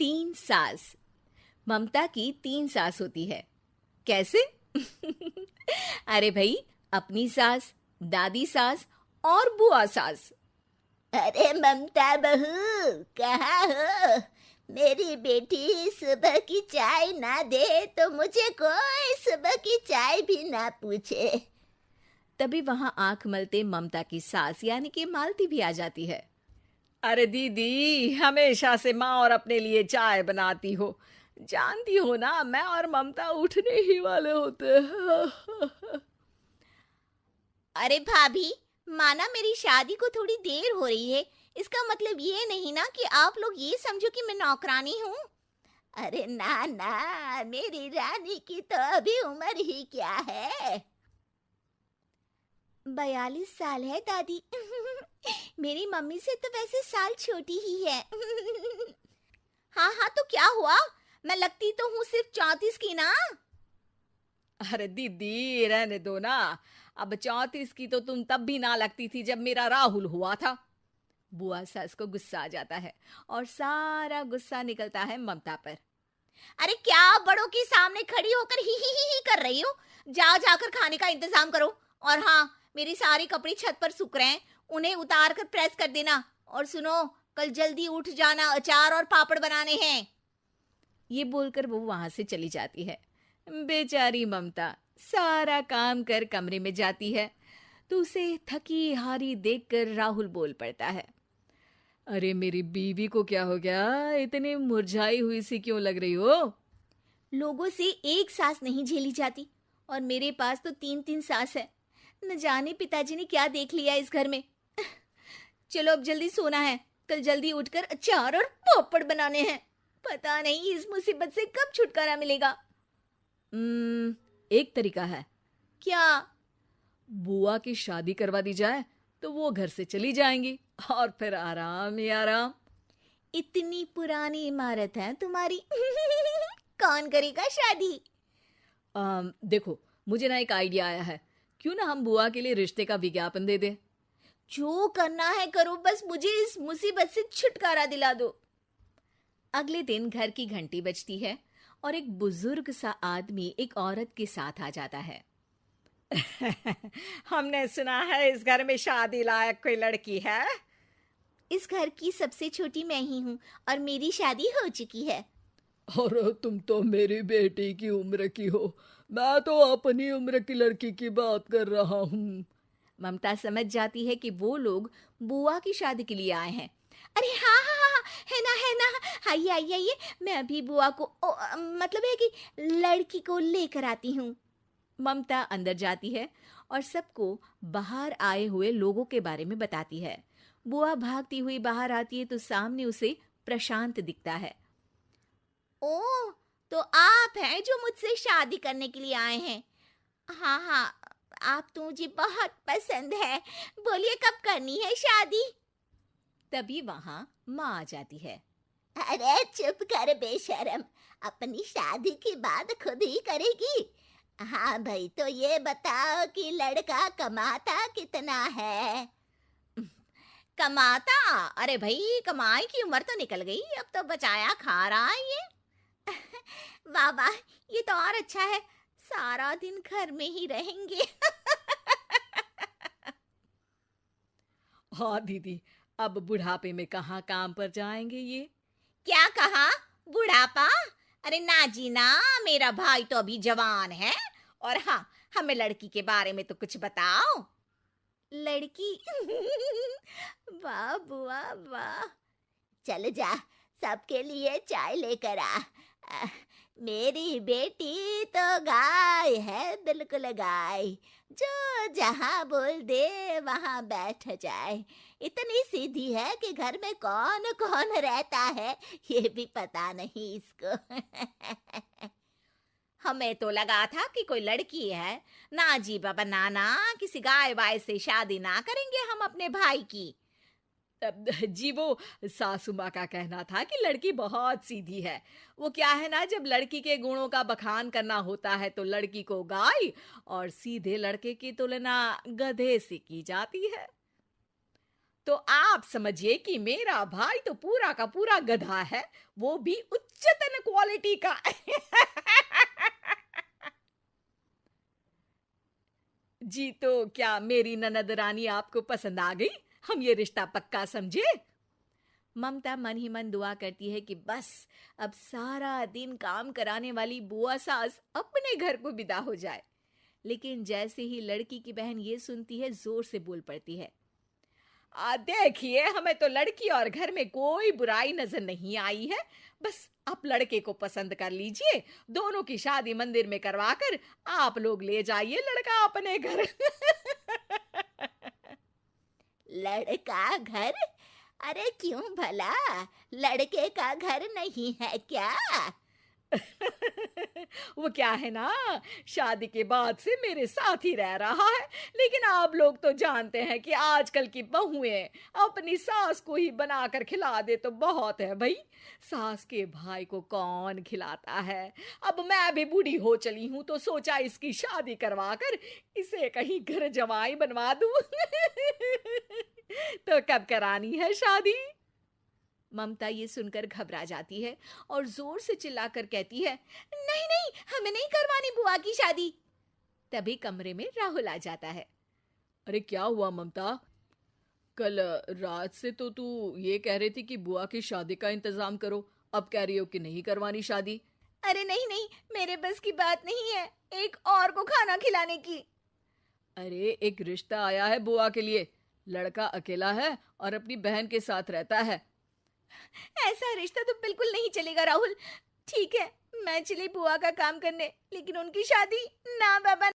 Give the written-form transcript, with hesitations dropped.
तीन सास। ममता की तीन सास होती है। कैसे? अरे भाई, अपनी सास, दादी सास और बुआ सास। अरे ममता बहू, कहाँ हो? मेरी बेटी सुबह की चाय ना दे तो मुझे कोई सुबह की चाय भी ना पूछे। तभी वहां आंख मलते ममता की सास यानी कि मालती भी आ जाती है। अरे दीदी, हमेशा से माँ और अपने लिए चाय बनाती हो। जानती हो ना, मैं और ममता उठने ही वाले होते हैं। अरे भाभी, माना मेरी शादी को थोड़ी देर हो रही है, इसका मतलब ये नहीं ना कि आप लोग ये समझो कि मैं नौकरानी हूँ। अरे ना ना, मेरी रानी की तो अभी उम्र ही क्या है। 42 साल है दादी। मेरी मम्मी से तो वैसे साल छोटी ही है। हाँ हाँ, तो क्या हुआ? मैं लगती तो हूँ सिर्फ 34 की ना। अरे दीदी, रहने दो ना। अब 34 की तो तुम तब भी ना लगती थी जब मेरा राहुल हुआ था। बुआ सास को गुस्सा आ जाता है और सारा गुस्सा निकलता है ममता पर। अरे क्या आप बड़ों के सामने खड़ी होकर ही कर रही हो? जाओ जाकर खाने का इंतजाम करो। और हाँ, मेरी सारी कपड़े छत पर सूख रहे हैं, उन्हें उतार कर प्रेस कर देना। और सुनो, कल जल्दी उठ जाना, अचार और पापड़ बनाने हैं। ये बोलकर वो वहां से चली जाती है। बेचारी ममता सारा काम कर कमरे में जाती है तो उसे थकी हारी देखकर राहुल बोल पड़ता है। अरे मेरी बीवी को क्या हो गया? इतनी मुरझाई हुई सी क्यों लग रही हो? लोगों से एक सास नहीं झेली जाती, और मेरे पास तो तीन तीन सास है। न जाने पिताजी ने क्या देख लिया इस घर में। चलो अब जल्दी सोना है, कल जल्दी उठकर अचार और पापड़ बनाने हैं। पता नहीं इस मुसीबत से कब छुटकारा मिलेगा। एक तरीका है। क्या? बुआ की शादी करवा दी जाए तो वो घर से चली जाएंगी और फिर आराम ही आराम। इतनी पुरानी इमारत है तुम्हारी। कौन करेगा शादी? देखो, मुझे ना एक आइडिया आया है। क्यों ना हम बुआ के लिए रिश्ते का विज्ञापन दे दें? जो करना है करो, बस मुझे इस मुसीबत से छुटकारा दिला दो। अगले दिन घर की घंटी बजती है और एक बुजुर्ग सा आदमी एक औरत के साथ आ जाता है। हमने सुना है इस घर में शादी लायक कोई लड़की है। इस घर की सबसे छोटी मैं ही हूँ, और मेरी शादी हो चुकी है। और तुम तो मेरी बेटी की उम्र की हो। मैं तो अपनी उम्र की लड़की की बात कर रहा हूँ। ममता समझ जाती है कि वो लोग बुआ की शादी के लिए आए हैं। अरे हाँ हाँ हाँ हाँ, है ना है ना, आइए आइए आइए, मैं अभी बुआ को मतलब है कि लड़की को लेकर आती हूँ। ममता अंदर जाती है और सबको बाहर आए हुए लोगों के बारे में बताती है। बुआ भागती हुई बाहर आती है तो सामने उसे प्रशांत दिखता है। ओह, तो आप हैं जो मुझसे शादी करने के लिए आए हैं? हाँ हाँ, आप तो मुझे बहुत पसंद है। बोलिए कब करनी है शादी? तभी वहां माँ आ जाती है। अरे चुप कर बेशरम, अपनी शादी की बात खुद ही करेगी। हाँ भाई, तो ये बताओ कि लड़का कमाता कितना है? कमाता? अरे भाई, कमाई की उम्र तो निकल गई, अब तो बचाया खा रहा है ये। वाह वाह, ये तो और अच्छा है, सारा दिन घर में ही रहेंगे। हाँ दीदी, अब बुढ़ापे में कहाँ काम पर जाएंगे ये? क्या कहा? बुढ़ापा? अरे ना जी ना, मेरा भाई तो अभी जवान है। और हाँ, हमें लड़की के बारे में तो कुछ बताओ। लड़की? वाह बुआ वाह। चल जा, सबके लिए चाय लेकर आ। अ, मेरी बेटी तो गाय है, बिल्कुल गाय, जो जहाँ बोल दे वहाँ बैठ जाए। इतनी सीधी है कि घर में कौन कौन रहता है ये भी पता नहीं इसको। हमें तो लगा था कि कोई लड़की है। ना जी बाबा, नाना, किसी गाय वाय से शादी ना करेंगे हम अपने भाई की। जी वो सासू माँ का कहना था कि लड़की बहुत सीधी है। वो क्या है ना, जब लड़की के गुणों का बखान करना होता है तो लड़की को गाय और सीधे लड़के की तुलना गधे से की जाती है। तो आप समझिए कि मेरा भाई तो पूरा का पूरा गधा है, वो भी उच्चतन क्वालिटी का। जी, तो क्या मेरी ननद रानी आपको पसंद आ गई? हम ये रिश्ता पक्का समझे? ममता मन ही मन दुआ करती है कि बस अब सारा दिन काम कराने वाली बुआ सास अपने घर को विदा हो जाए। लेकिन जैसे ही लड़की की बहन ये सुनती है, जोर से बोल पड़ती है, देखिए, हमें तो लड़की और घर में कोई बुराई नजर नहीं आई है। बस आप लड़के को पसंद कर लीजिए, दोनों की शादी मंदिर में करवाकर आप लोग ले जाइए लड़का अपने घर। लड़का घर? अरे क्यों भला, लड़के का घर नहीं है क्या? वो क्या है ना, शादी के बाद से मेरे साथ ही रह रहा है, लेकिन आप लोग तो जानते हैं कि आजकल की बहुएं अपनी सास को ही बनाकर खिला दे तो बहुत है भाई। सास के भाई को कौन खिलाता है। अब मैं भी बूढ़ी हो चली हूं तो सोचा इसकी शादी करवा कर इसे कहीं घर जमाई बनवा दूं। तो कब करानी है शादी? ममता ये सुनकर घबरा जाती है और जोर से चिल्लाकर कहती है, नहीं नहीं, हमें नहीं करवानी बुआ की शादी। तभी कमरे में राहुल आ जाता है। अरे क्या हुआ ममता? कल रात से तो तू ये कह रही थी कि बुआ की शादी का इंतजाम करो, अब कह रही हो कि नहीं करवानी शादी। अरे नहीं नहीं, मेरे बस की बात नहीं है एक और को खाना खिलाने की। अरे एक रिश्ता आया है बुआ के लिए, लड़का अकेला है और अपनी बहन के साथ रहता है। ऐसा रिश्ता तो बिल्कुल नहीं चलेगा राहुल। ठीक है, मैं चली बुआ का काम करने, लेकिन उनकी शादी ना बाबा।